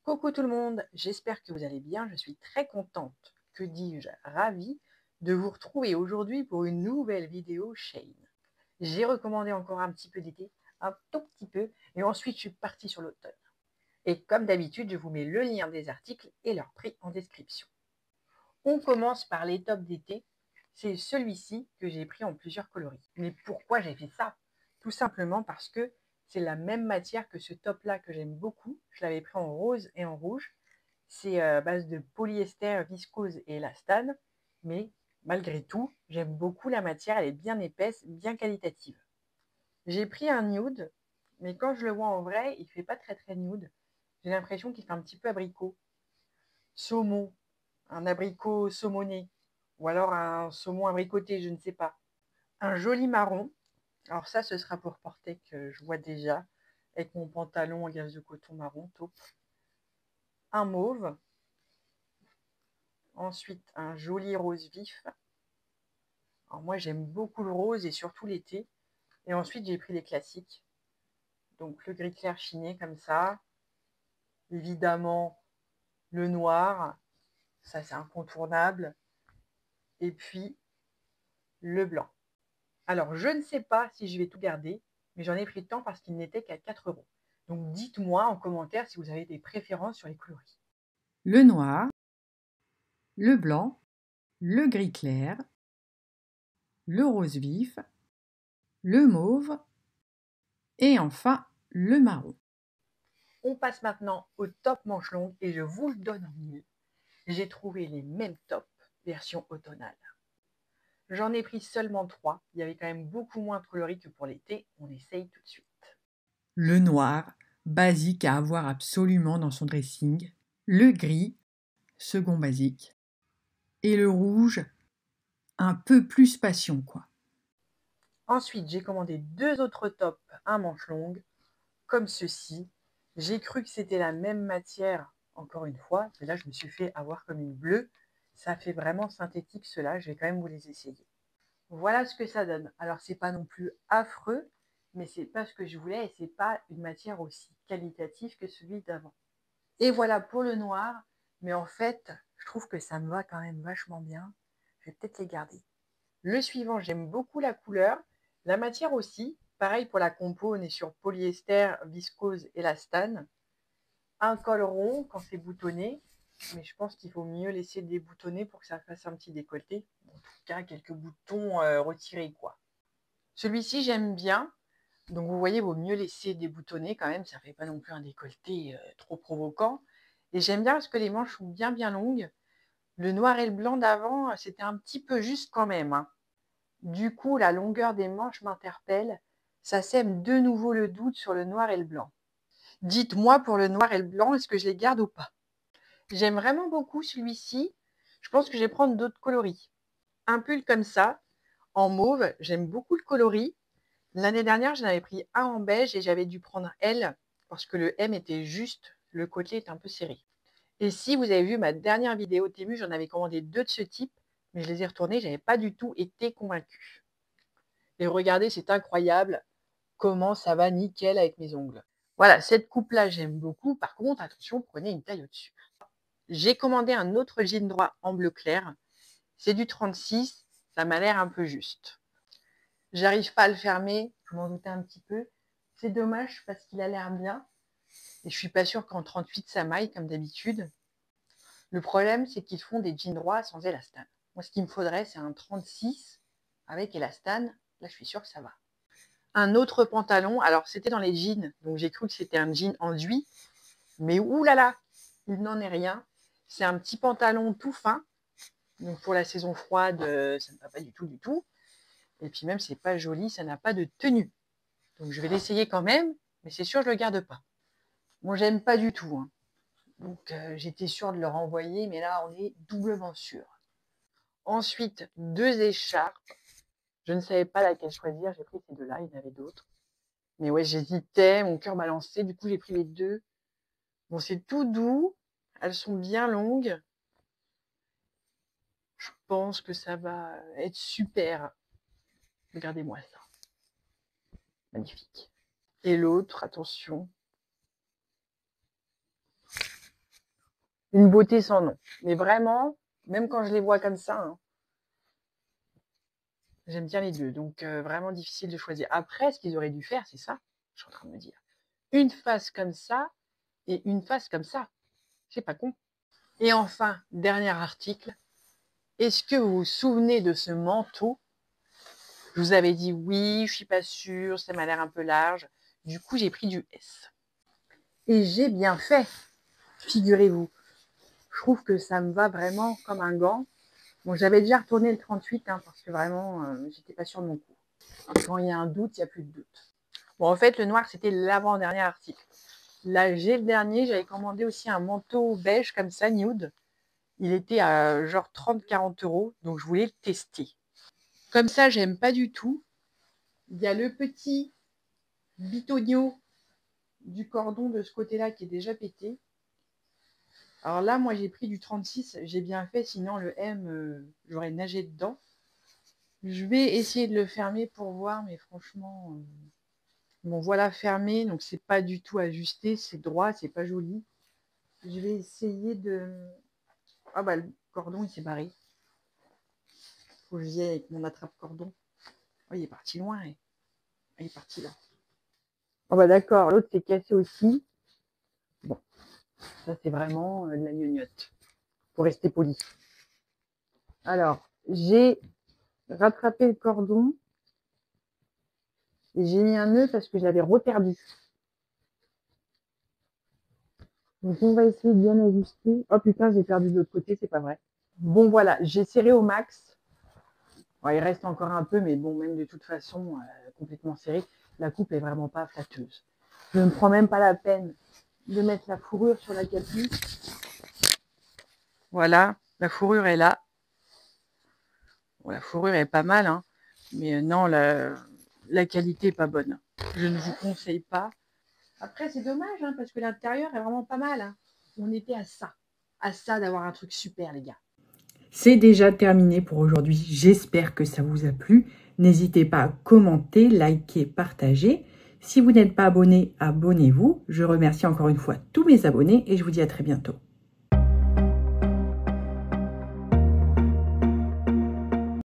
Coucou tout le monde, j'espère que vous allez bien. Je suis très contente, que dis-je, ravie de vous retrouver aujourd'hui pour une nouvelle vidéo Shein. J'ai recommandé encore un petit peu d'été, un tout petit peu, et ensuite je suis partie sur l'automne. Et comme d'habitude, je vous mets le lien des articles et leur prix en description. On commence par les tops d'été. C'est celui-ci que j'ai pris en plusieurs coloris. Mais pourquoi j'ai fait ça? Tout simplement parce que c'est la même matière que ce top-là que j'aime beaucoup. Je l'avais pris en rose et en rouge. C'est à base de polyester, viscose et élastane. Mais malgré tout, j'aime beaucoup la matière. Elle est bien épaisse, bien qualitative. J'ai pris un nude, mais quand je le vois en vrai, il ne fait pas très très nude. J'ai l'impression qu'il fait un petit peu abricot. Saumon, un abricot saumoné, ou alors un saumon abricoté, je ne sais pas. Un joli marron. Alors ça, ce sera pour porter que je vois déjà, avec mon pantalon en gaze de coton marron, taupe. Un mauve. Ensuite, un joli rose vif. Alors moi, j'aime beaucoup le rose et surtout l'été. Et ensuite, j'ai pris les classiques. Donc le gris clair chiné comme ça. Évidemment, le noir. Ça, c'est incontournable. Et puis, le blanc. Alors, je ne sais pas si je vais tout garder, mais j'en ai pris tant parce qu'il n'était qu'à 4 €. Donc, dites-moi en commentaire si vous avez des préférences sur les coloris. Le noir, le blanc, le gris clair, le rose vif, le mauve et enfin le marron. On passe maintenant au top manche longue et je vous le donne en mille. J'ai trouvé les mêmes tops version automnale. J'en ai pris seulement 3. Il y avait quand même beaucoup moins de coloris que pour l'été. On essaye tout de suite. Le noir, basique à avoir absolument dans son dressing. Le gris, second basique. Et le rouge, un peu plus passion quoi. Ensuite, j'ai commandé 2 autres tops à manche longue, comme ceci. J'ai cru que c'était la même matière, encore une fois, mais là, je me suis fait avoir comme une bleue. Ça fait vraiment synthétique, cela. Je vais quand même vous les essayer. Voilà ce que ça donne. Alors, c'est pas non plus affreux, mais c'est pas ce que je voulais et c'est pas une matière aussi qualitative que celui d'avant. Et voilà pour le noir, mais en fait, je trouve que ça me va quand même vachement bien. Je vais peut-être les garder. Le suivant, j'aime beaucoup la couleur. La matière aussi. Pareil pour la compo, on est sur polyester, viscose, élastane. Un col rond quand c'est boutonné, mais je pense qu'il faut mieux laisser déboutonner pour que ça fasse un petit décolleté. En tout cas, quelques boutons retirés, quoi. Celui-ci, j'aime bien. Donc, vous voyez, il vaut mieux laisser déboutonner quand même. Ça ne fait pas non plus un décolleté trop provoquant. Et j'aime bien parce que les manches sont bien, bien longues. Le noir et le blanc d'avant, c'était un petit peu juste quand même, hein. Du coup, la longueur des manches m'interpelle. Ça sème de nouveau le doute sur le noir et le blanc. Dites-moi pour le noir et le blanc, est-ce que je les garde ou pas? J'aime vraiment beaucoup celui-ci. Je pense que je vais prendre d'autres coloris. Un pull comme ça, en mauve, j'aime beaucoup le coloris. L'année dernière, j'en avais pris un en beige et j'avais dû prendre L parce que le M était juste, le côtelé est un peu serré. Et si vous avez vu ma dernière vidéo Temu, j'en avais commandé 2 de ce type, mais je les ai retournés, je n'avais pas du tout été convaincue. Et regardez, c'est incroyable comment ça va nickel avec mes ongles. Voilà, cette coupe-là, j'aime beaucoup. Par contre, attention, prenez une taille au-dessus. J'ai commandé un autre jean droit en bleu clair. C'est du 36, ça m'a l'air un peu juste. J'arrive pas à le fermer, je m'en doutais un petit peu. C'est dommage parce qu'il a l'air bien. Et je suis pas sûre qu'en 38 ça maille comme d'habitude. Le problème, c'est qu'ils font des jeans droits sans élastane. Moi, ce qu'il me faudrait, c'est un 36 avec élastane. Là, je suis sûre que ça va. Un autre pantalon, alors c'était dans les jeans, donc j'ai cru que c'était un jean enduit. Mais oulala, il n'en est rien. C'est un petit pantalon tout fin. Donc pour la saison froide, ça ne va pas du tout, du tout. Et puis même, c'est pas joli, ça n'a pas de tenue. Donc je vais l'essayer quand même, mais c'est sûr, je le garde pas. Moi, j'aime pas du tout, hein. Donc j'étais sûre de le renvoyer, mais là, on est doublement sûr. Ensuite, 2 écharpes. Je ne savais pas laquelle choisir. J'ai pris ces deux-là, il y en avait d'autres. Mais ouais, j'hésitais, mon cœur balançait. Du coup, j'ai pris les 2. Bon, c'est tout doux. Elles sont bien longues. Je pense que ça va être super. Regardez-moi ça. Magnifique. Et l'autre, attention. Une beauté sans nom. Mais vraiment, même quand je les vois comme ça, hein, j'aime bien les deux. Donc, vraiment difficile de choisir. Après, ce qu'ils auraient dû faire, c'est ça. Je suis en train de me dire. Une face comme ça et une face comme ça. C'est pas con. Et enfin, dernier article. Est-ce que vous vous souvenez de ce manteau? Je vous avais dit oui, je suis pas sûre, ça m'a l'air un peu large. Du coup, j'ai pris du S. Et j'ai bien fait, figurez-vous. Je trouve que ça me va vraiment comme un gant. Bon, j'avais déjà retourné le 38 hein, parce que vraiment, j'étais pas sûre de mon coup. Quand il y a un doute, il n'y a plus de doute. Bon, en fait, le noir, c'était l'avant-dernier article. Là, j'ai le dernier. J'avais commandé aussi un manteau beige comme ça, nude. Il était à genre 30-40 €, donc je voulais le tester. Comme ça, j'aime pas du tout. Il y a le petit bitonio du cordon de ce côté-là qui est déjà pété. Alors là, moi, j'ai pris du 36. J'ai bien fait, sinon le M, j'aurais nagé dedans. Je vais essayer de le fermer pour voir, mais franchement, bon, voilà fermé, donc c'est pas du tout ajusté, c'est droit, c'est pas joli. Je vais essayer de... Ah bah, le cordon, il s'est barré. Faut que j'y aille avec mon attrape-cordon. Oh, il est parti loin, hein. Il est parti là. Oh bah d'accord, l'autre s'est cassé aussi. Bon, ça c'est vraiment de la gnognotte. Faut rester poli. Alors, j'ai rattrapé le cordon. Et j'ai mis un nœud parce que je l'avais reperdu. Donc on va essayer de bien ajuster. Oh putain, j'ai perdu de l'autre côté, c'est pas vrai. Bon voilà, j'ai serré au max. Bon, il reste encore un peu, mais bon, même de toute façon, complètement serré. La coupe est vraiment pas flatteuse. Je ne prends même pas la peine de mettre la fourrure sur la capuche. Voilà, la fourrure est là. Bon, la fourrure est pas mal, hein, mais non, la qualité est pas bonne. Je ne vous conseille pas. Après, c'est dommage, hein, parce que l'intérieur est vraiment pas mal. Hein. On était à ça d'avoir un truc super, les gars. C'est déjà terminé pour aujourd'hui. J'espère que ça vous a plu. N'hésitez pas à commenter, liker, partager. Si vous n'êtes pas abonné, abonnez-vous. Je remercie encore une fois tous mes abonnés et je vous dis à très bientôt.